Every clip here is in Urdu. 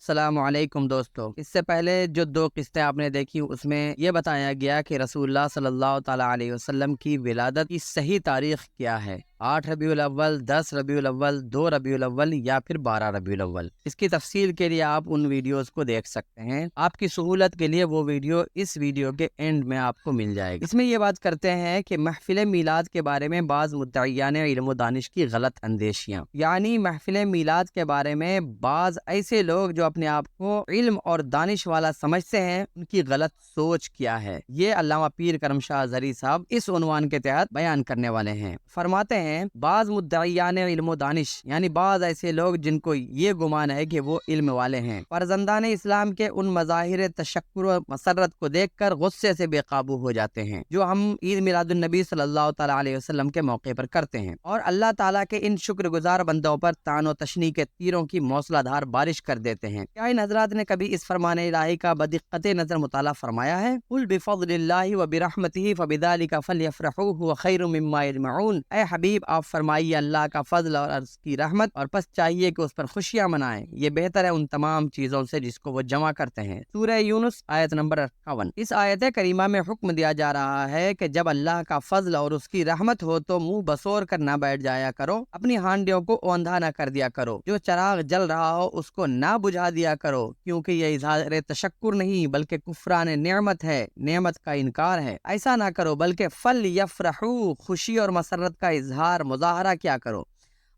السلام علیکم دوستو، اس سے پہلے جو دو قسطیں آپ نے دیکھی اس میں یہ بتایا گیا کہ رسول اللہ صلی اللہ تعالیٰ علیہ وسلم کی ولادت کی صحیح تاریخ کیا ہے۔ 8 ربیع الاول، 10 ربیع الاول، 2 ربیع الاول یا پھر 12 ربیع الاول۔ اس کی تفصیل کے لیے آپ ان ویڈیوز کو دیکھ سکتے ہیں۔ آپ کی سہولت کے لیے وہ ویڈیو اس ویڈیو کے اینڈ میں آپ کو مل جائے گا۔ اس میں یہ بات کرتے ہیں کہ محفل میلاد کے بارے میں بعض مدعیان علم و دانش کی غلط اندیشیاں، یعنی محفل میلاد کے بارے میں بعض ایسے لوگ جو اپنے آپ کو علم اور دانش والا سمجھتے ہیں، ان کی غلط سوچ کیا ہے، یہ علامہ پیر کرم شاہ ازہری صاحب اس عنوان کے تحت بیان کرنے والے ہیں۔ فرماتے ہیں بعض مدعیان علم و دانش، یعنی بعض ایسے لوگ جن کو یہ گمان ہے کہ وہ علم والے ہیں، فرزندان اسلام کے ان مظاہر تشکر و مسرت کو دیکھ کر غصے سے بے قابو ہو جاتے ہیں جو ہم عید میلاد النبی صلی اللہ تعالیٰ علیہ وسلم کے موقع پر کرتے ہیں، اور اللہ تعالیٰ کے ان شکر گزار بندوں پر طعن و تشنیع کے تیروں کی موصلہ دھار بارش کر دیتے ہیں۔ کیا ان حضرات نے کبھی اس فرمان الہی کا بدقت نظر مطالعہ فرمایا ہے؟ قل بفضل اللہ وبرحمتہ فبذلک فلیفرحوا هو خیر مما یجمعون۔ اے حبیب، آپ فرمائیے اللہ کا فضل اور اس کی رحمت، اور پس چاہیے کہ اس پر خوشیاں منائیں، یہ بہتر ہے ان تمام چیزوں سے جس کو وہ جمع کرتے ہیں۔ سورہ یونس آیت نمبر 58۔ اس آیت کریمہ میں حکم دیا جا رہا ہے کہ جب اللہ کا فضل اور اس کی رحمت ہو تو منہ بسور کر نہ بیٹھ جایا کرو، اپنی ہانڈیوں کو اوندھا نہ کر دیا کرو، جو چراغ جل رہا ہو اس کو نہ بجھا دیا کرو، کیونکہ یہ اظہار تشکر نہیں بلکہ کفران نعمت ہے، نعمت کا انکار ہے۔ ایسا نہ کرو بلکہ فلیفرحوا، خوشی اور مسرت کا اظہار مظاہرہ کیا کرو،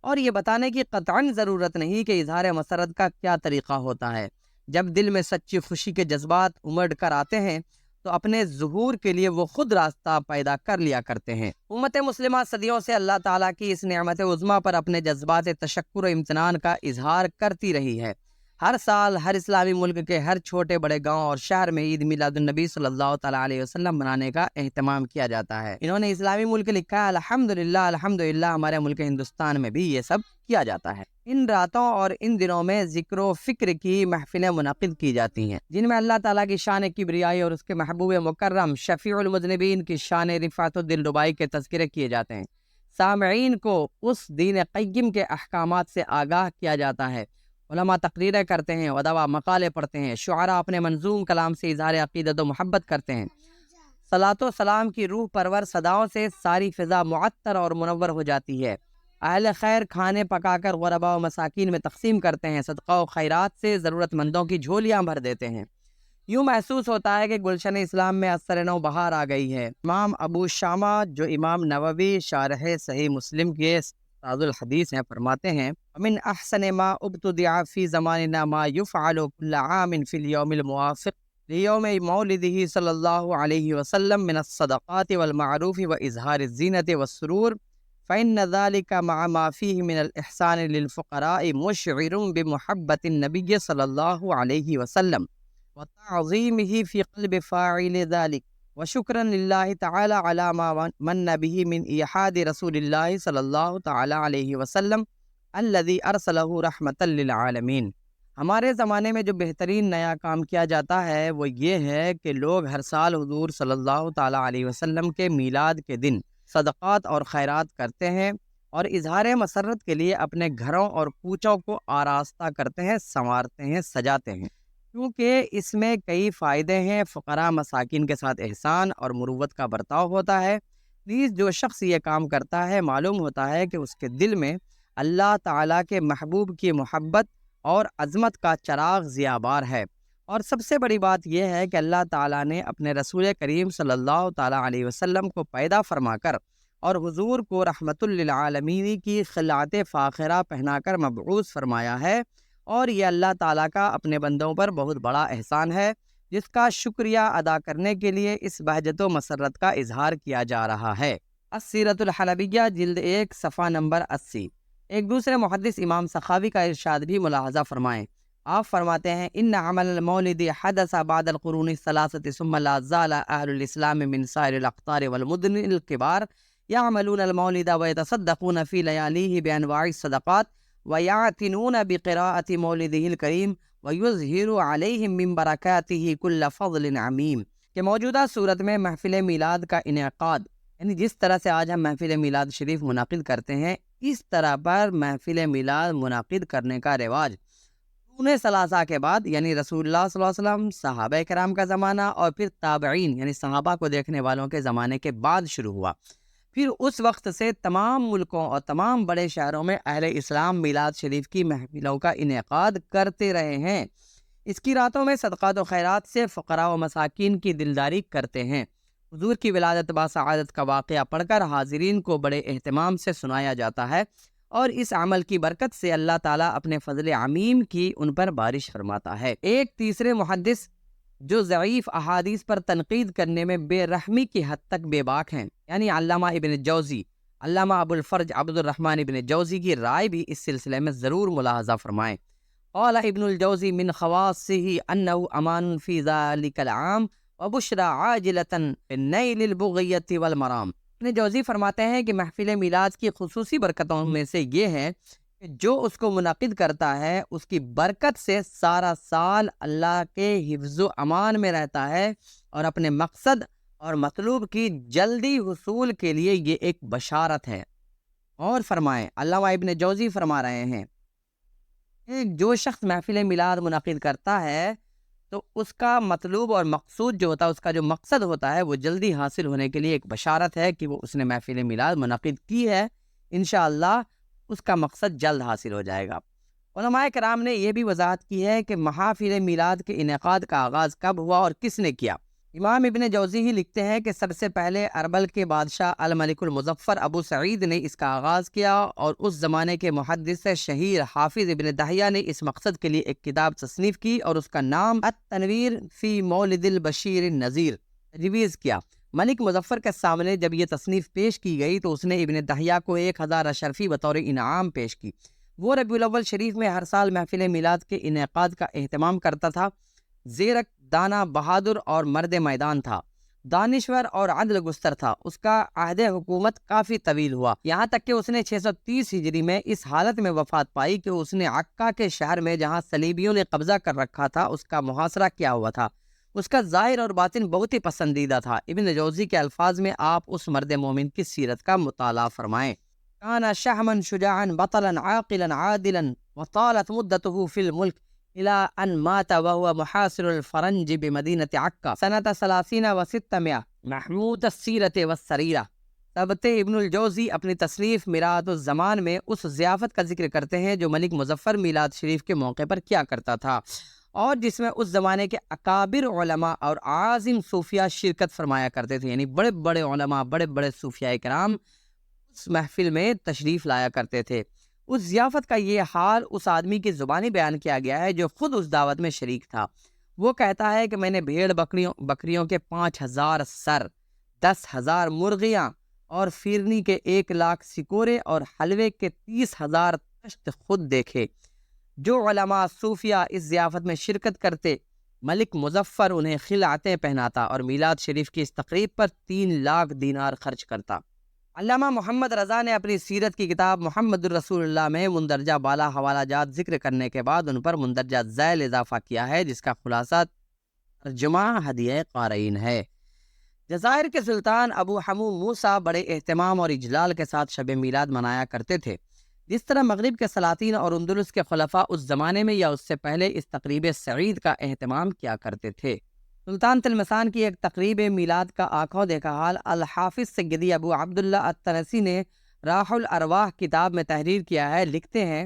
اور یہ بتانے کی قطعاً ضرورت نہیں کہ اظہار مسرت کا کیا طریقہ ہوتا ہے۔ جب دل میں سچی خوشی کے جذبات امڑ کر آتے ہیں تو اپنے ظہور کے لیے وہ خود راستہ پیدا کر لیا کرتے ہیں۔ امت مسلمہ صدیوں سے اللہ تعالیٰ کی اس نعمت عظمیٰ پر اپنے جذبات تشکر و امتنان کا اظہار کرتی رہی ہے۔ ہر سال ہر اسلامی ملک کے ہر چھوٹے بڑے گاؤں اور شہر میں عید میلاد النبی صلی اللہ تعالیٰ علیہ وسلم منانے کا اہتمام کیا جاتا ہے۔ انہوں نے اسلامی ملک لکھا ہے، الحمدللہ الحمدللہ ہمارے ملک ہندوستان میں بھی یہ سب کیا جاتا ہے۔ ان راتوں اور ان دنوں میں ذکر و فکر کی محفلیں منعقد کی جاتی ہیں جن میں اللہ تعالیٰ کی شان کبریائی اور اس کے محبوب مکرم شفیع المذنبین کی شان رفعت و دلربائی کے تذکرے کیے جاتے ہیں۔ سامعین کو اس دین قیم کے احکامات سے آگاہ کیا جاتا ہے۔ علماء تقریریں کرتے ہیں، ادبا مقالے پڑھتے ہیں، شعراء اپنے منظوم کلام سے اظہار عقیدت و محبت کرتے ہیں۔ صلاۃ و سلام کی روح پرور صداؤں سے ساری فضا معطر اور منور ہو جاتی ہے۔ اہل خیر کھانے پکا کر غرباء و مساکین میں تقسیم کرتے ہیں، صدقہ و خیرات سے ضرورت مندوں کی جھولیاں بھر دیتے ہیں۔ یوں محسوس ہوتا ہے کہ گلشن اسلام میں اثر نو بہار آ گئی ہے۔ امام ابو شامہ جو امام نووی شارح صحیح مسلم کے استاذ الحدیث ہیں، فرماتے ہیں من احسن ما ابتدع فی زماننا ما یفعل کل عام فی اليوم الموافق لیوم مولدہ صلی اللہ علیہ وسلم من الصدقات والمعروف واظہار الزینت والسرور فإن ذلك مع ما فيه من الإحسان للفقراء مشعر بمحبة النبي صلى الله عليه وسلم وتعظيمه في قلب فاعل ذلك وشكرا لله تعالى على ما من به من إيحاد رسول الله صلى الله تعالى عليه وسلم الذي أرسله رحمة للعالمين۔ ہمارے زمانے میں جو بہترین نیا کام کیا جاتا ہے وہ یہ ہے کہ لوگ ہر سال حضور صلی اللہ تعالیٰ علیہ وسلم کے میلاد کے دن صدقات اور خیرات کرتے ہیں اور اظہار مسرت کے لیے اپنے گھروں اور کوچوں کو آراستہ کرتے ہیں، سنوارتے ہیں، سجاتے ہیں، کیونکہ اس میں کئی فائدے ہیں۔ فقراء مساکین کے ساتھ احسان اور مروت کا برتاؤ ہوتا ہے۔ نیز جو شخص یہ کام کرتا ہے معلوم ہوتا ہے کہ اس کے دل میں اللہ تعالیٰ کے محبوب کی محبت اور عظمت کا چراغ ضیابار ہے۔ اور سب سے بڑی بات یہ ہے کہ اللہ تعالیٰ نے اپنے رسول کریم صلی اللہ تعالیٰ علیہ وسلم کو پیدا فرما کر اور حضور کو رحمت للعالمین کی خلعت فاخرہ پہنا کر مبعوث فرمایا ہے، اور یہ اللہ تعالیٰ کا اپنے بندوں پر بہت بڑا احسان ہے جس کا شکریہ ادا کرنے کے لیے اس بہجت و مسرت کا اظہار کیا جا رہا ہے۔ السیرۃ الحلبیہ جلد 1 صفحہ نمبر 80۔ ایک دوسرے محدث امام سخاوی کا ارشاد بھی ملاحظہ فرمائیں۔ آپ فرماتے ہیں ان عمل المولد حدث بعد القرون الثلاثة ثم لا زال اہل الاسلام من سائر الاقطار والمدن الكبار يعملون المولد ويتصدقون في لياليه بانواع الصدقات ويعتنون بقراءة مولده الكريم ويظهر عليهم من بركاته كل فضل عميم، کہ موجودہ صورت میں محفل میلاد کا انعقاد، یعنی جس طرح سے آج ہم محفل میلاد شریف منعقد کرتے ہیں، اس طرح پر محفل میلاد منعقد کرنے کا رواج انہیں ثلاثہ کے بعد یعنی رسول اللہ صلی اللہ علیہ وسلم، صحابہ کرام کا زمانہ اور پھر تابعین یعنی صحابہ کو دیکھنے والوں کے زمانے کے بعد شروع ہوا۔ پھر اس وقت سے تمام ملکوں اور تمام بڑے شہروں میں اہل اسلام میلاد شریف کی محفلوں کا انعقاد کرتے رہے ہیں۔ اس کی راتوں میں صدقات و خیرات سے فقراء و مساکین کی دلداری کرتے ہیں۔ حضور کی ولادت باسعادت کا واقعہ پڑھ کر حاضرین کو بڑے اہتمام سے سنایا جاتا ہے، اور اس عمل کی برکت سے اللہ تعالیٰ اپنے فضل عمیم کی ان پر بارش فرماتا ہے۔ ایک تیسرے محدث جو ضعیف احادیث پر تنقید کرنے میں بے رحمی کی حد تک بے باک ہیں، یعنی علامہ ابن جوزی، علامہ ابو الفرج عبد الرحمن ابن جوزی کی رائے بھی اس سلسلے میں ضرور ملاحظہ فرمائیں۔ قال ابن الجوزی من خواصه انه امان فی ذلک العام وبشرى عاجلة بالنیل البغیۃ والمرام۔ ابن جوزی فرماتے ہیں کہ محفل میلاد کی خصوصی برکتوں میں سے یہ ہے کہ جو اس کو منعقد کرتا ہے اس کی برکت سے سارا سال اللہ کے حفظ و امان میں رہتا ہے، اور اپنے مقصد اور مطلوب کی جلدی حصول کے لیے یہ ایک بشارت ہے۔ اور فرمائیں، علامہ ابن جوزی فرما رہے ہیں کہ جو شخص محفل میلاد منعقد کرتا ہے تو اس کا مطلوب اور مقصود جو ہوتا ہے، اس کا جو مقصد ہوتا ہے، وہ جلدی حاصل ہونے کے لیے ایک بشارت ہے کہ وہ اس نے محفل میلاد منعقد کی ہے، انشاءاللہ اس کا مقصد جلد حاصل ہو جائے گا۔ علماء کرام نے یہ بھی وضاحت کی ہے کہ محافل میلاد کے انعقاد کا آغاز کب ہوا اور کس نے کیا۔ امام ابن جوزی ہی لکھتے ہیں کہ سب سے پہلے اربل کے بادشاہ الملک المظفر ابو سعید نے اس کا آغاز کیا، اور اس زمانے کے محدث شہیر حافظ ابن دہیہ نے اس مقصد کے لیے ایک کتاب تصنیف کی، اور اس کا نام التنویر فی مولد البشیر النذیر ریویز کیا۔ ملک مظفر کے سامنے جب یہ تصنیف پیش کی گئی تو اس نے ابن دہیہ کو 1000 اشرفی بطور انعام پیش کی۔ وہ ربیع الاول شریف میں ہر سال محفل میلاد کے انعقاد کا اہتمام کرتا تھا۔ زیرک، دانا، بہادر اور مرد میدان تھا، دانشور اور عدل گستر تھا۔ اس کا عہد حکومت کافی طویل ہوا، یہاں تک کہ اس نے 630 ہجری میں اس حالت میں وفات پائی کہ اس نے عکا کے شہر میں جہاں صلیبیوں نے قبضہ کر رکھا تھا اس کا محاصرہ کیا ہوا تھا۔ اس کا ظاہر اور باطن بہت ہی پسندیدہ تھا۔ ابن جوزی کے الفاظ میں آپ اس مرد مومن کی سیرت کا مطالعہ فرمائیں۔ کان شہما شجاعا بطلا عاقلا عادلا وطالت مدته فی الملک الى ان مات وهو محاصر الفرنج بمدینۃ عکا سنۃ 30 و600 محمود السیرۃ والسریرہ۔ ثبت ابن الجوزی اپنی تصنیف میرات الزمان میں اس ضیافت کا ذکر کرتے ہیں جو ملک مظفر میلاد شریف کے موقع پر کیا کرتا تھا، اور جس میں اس زمانے کے اکابر علماء اور عاظم صوفیاء شرکت فرمایا کرتے تھے، یعنی بڑے بڑے علماء، بڑے بڑے صوفیاء کرام اس محفل میں تشریف لایا کرتے تھے۔ اس ضیافت کا یہ حال اس آدمی کی زبانی بیان کیا گیا ہے جو خود اس دعوت میں شریک تھا۔ وہ کہتا ہے کہ میں نے بھیڑ بکریوں کے 5000 سر، 10,000 مرغیاں اور فیرنی کے 1,00,000 سکورے اور حلوے کے 30,000 تشت خود دیکھے۔ جو علماء صوفیہ اس ضیافت میں شرکت کرتے، ملک مظفر انہیں خلعتیں پہناتا اور میلاد شریف کی اس تقریب پر 3,00,000 دینار خرچ کرتا۔ علامہ محمد رضا نے اپنی سیرت کی کتاب محمد الرسول اللہ میں مندرجہ بالا حوالہ جات ذکر کرنے کے بعد ان پر مندرجہ ذیل اضافہ کیا ہے، جس کا خلاصہ ترجمہ ہدیہ قارئین ہے۔ جزائر کے سلطان ابو حمو موسیٰ بڑے اہتمام اور اجلال کے ساتھ شب میلاد منایا کرتے تھے، جس طرح مغرب کے سلاطین اور اندلس کے خلفاء اس زمانے میں یا اس سے پہلے اس تقریب سعید کا اہتمام کیا کرتے تھے۔ سلطان تلمسان کی ایک تقریب میلاد کا آنکھوں دیکھا حال الحافظ سیدی ابو عبداللہ التنسی نے راح الارواح کتاب میں تحریر کیا ہے۔ لکھتے ہیں،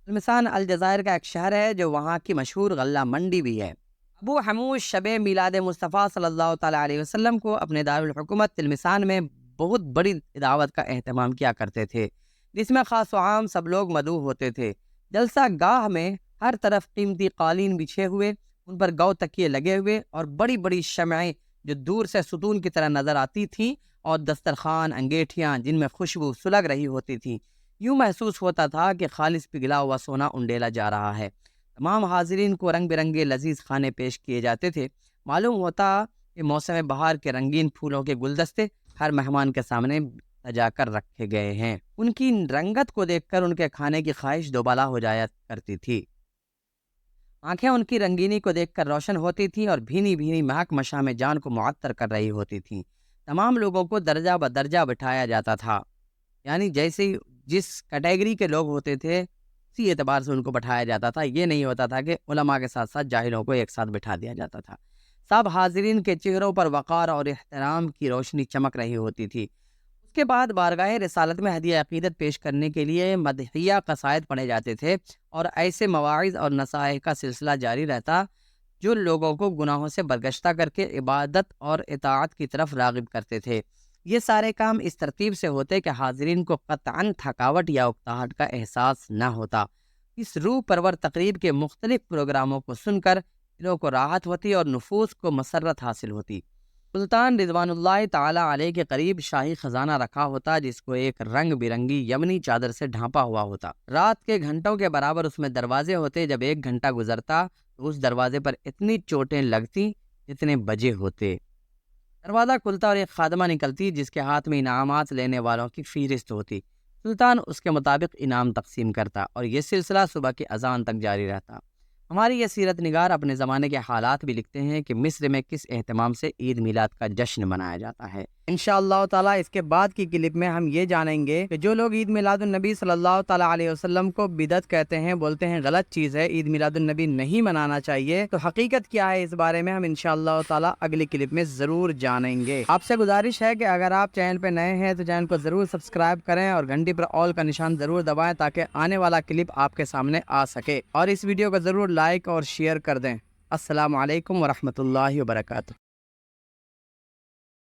تلمسان الجزائر کا ایک شہر ہے جو وہاں کی مشہور غلہ منڈی بھی ہے۔ ابو حموش شب میلاد مصطفیٰ صلی اللہ تعالیٰ علیہ وسلم کو اپنے دارالحکومت تلمسان میں بہت بڑی دعوت کا اہتمام کیا کرتے تھے، جس میں خاص و عام سب لوگ مدعو ہوتے تھے۔ جلسہ گاہ میں ہر طرف قیمتی قالین بچھے ہوئے، ان پر گو تکیے لگے ہوئے اور بڑی بڑی شمعیں جو دور سے ستون کی طرح نظر آتی تھیں، اور دسترخوان، انگیٹھیاں جن میں خوشبو سلگ رہی ہوتی تھیں۔ یوں محسوس ہوتا تھا کہ خالص پگھلا ہوا سونا انڈیلا جا رہا ہے۔ تمام حاضرین کو رنگ برنگے لذیذ کھانے پیش کیے جاتے تھے۔ معلوم ہوتا کہ موسم بہار کے رنگین پھولوں کے گلدستے ہر مہمان کے سامنے سجا کر رکھے گئے ہیں۔ ان کی رنگت کو دیکھ کر ان کے کھانے کی خواہش دوبالا ہو جایا کرتی تھی۔ آنکھیں ان کی رنگینی کو دیکھ کر روشن ہوتی تھیں اور بھینی بھینی مہک مشام جان کو معطر کر رہی ہوتی تھیں۔ تمام لوگوں کو درجہ بدرجہ بٹھایا جاتا تھا، یعنی جیسے جس کیٹیگری کے لوگ ہوتے تھے اسی اعتبار سے ان کو بٹھایا جاتا تھا، یہ نہیں ہوتا تھا کہ علماء کے ساتھ ساتھ جاہلوں کو ایک ساتھ بٹھا دیا جاتا تھا۔ سب حاضرین کے چہروں پر وقار اور احترام کی روشنی چمک رہی ہوتی تھی۔ اس کے بعد بارگاہ رسالت میں ہدیہ عقیدت پیش کرنے کے لیے مدحیہ قصائد پڑھے جاتے تھے اور ایسے مواعظ اور نصائح کا سلسلہ جاری رہتا جو لوگوں کو گناہوں سے برگشتہ کر کے عبادت اور اطاعت کی طرف راغب کرتے تھے۔ یہ سارے کام اس ترتیب سے ہوتے کہ حاضرین کو قطعاً تھکاوٹ یا اکتاہٹ کا احساس نہ ہوتا۔ اس روح پرور تقریب کے مختلف پروگراموں کو سن کر دلوں کو راحت ہوتی اور نفوس کو مسرت حاصل ہوتی۔ سلطان رضوان اللہ تعالی علیہ کے قریب شاہی خزانہ رکھا ہوتا جس کو ایک رنگ برنگی یمنی چادر سے ڈھانپا ہوا ہوتا۔ رات کے گھنٹوں کے برابر اس میں دروازے ہوتے، جب ایک گھنٹہ گزرتا تو اس دروازے پر اتنی چوٹیں لگتی جتنے بجے ہوتے۔ دروازہ کھلتا اور ایک خادمہ نکلتی جس کے ہاتھ میں انعامات لینے والوں کی فہرست ہوتی۔ سلطان اس کے مطابق انعام تقسیم کرتا اور یہ سلسلہ صبح کی اذان تک جاری رہتا۔ ہماری یہ سیرت نگار اپنے زمانے کے حالات بھی لکھتے ہیں کہ مصر میں کس اہتمام سے عید میلاد کا جشن منایا جاتا ہے۔ انشاءاللہ تعالیٰ اس کے بعد کی کلپ میں ہم یہ جانیں گے کہ جو لوگ عید میلاد النبی صلی اللہ تعالیٰ علیہ وسلم کو بدعت کہتے ہیں، بولتے ہیں غلط چیز ہے، عید میلاد النبی نہیں منانا چاہیے، تو حقیقت کیا ہے اس بارے میں ہم انشاءاللہ تعالیٰ اگلی کلپ میں ضرور جانیں گے۔ آپ سے گزارش ہے کہ اگر آپ چینل پہ نئے ہیں تو چینل کو ضرور سبسکرائب کریں اور گھنٹی پر آل کا نشان ضرور دبائیں تاکہ آنے والا کلپ آپ کے سامنے آ سکے، اور اس ویڈیو کو ضرور لائک اور شیئر کر دیں۔ السلام علیکم ورحمۃ اللہ وبرکاتہ۔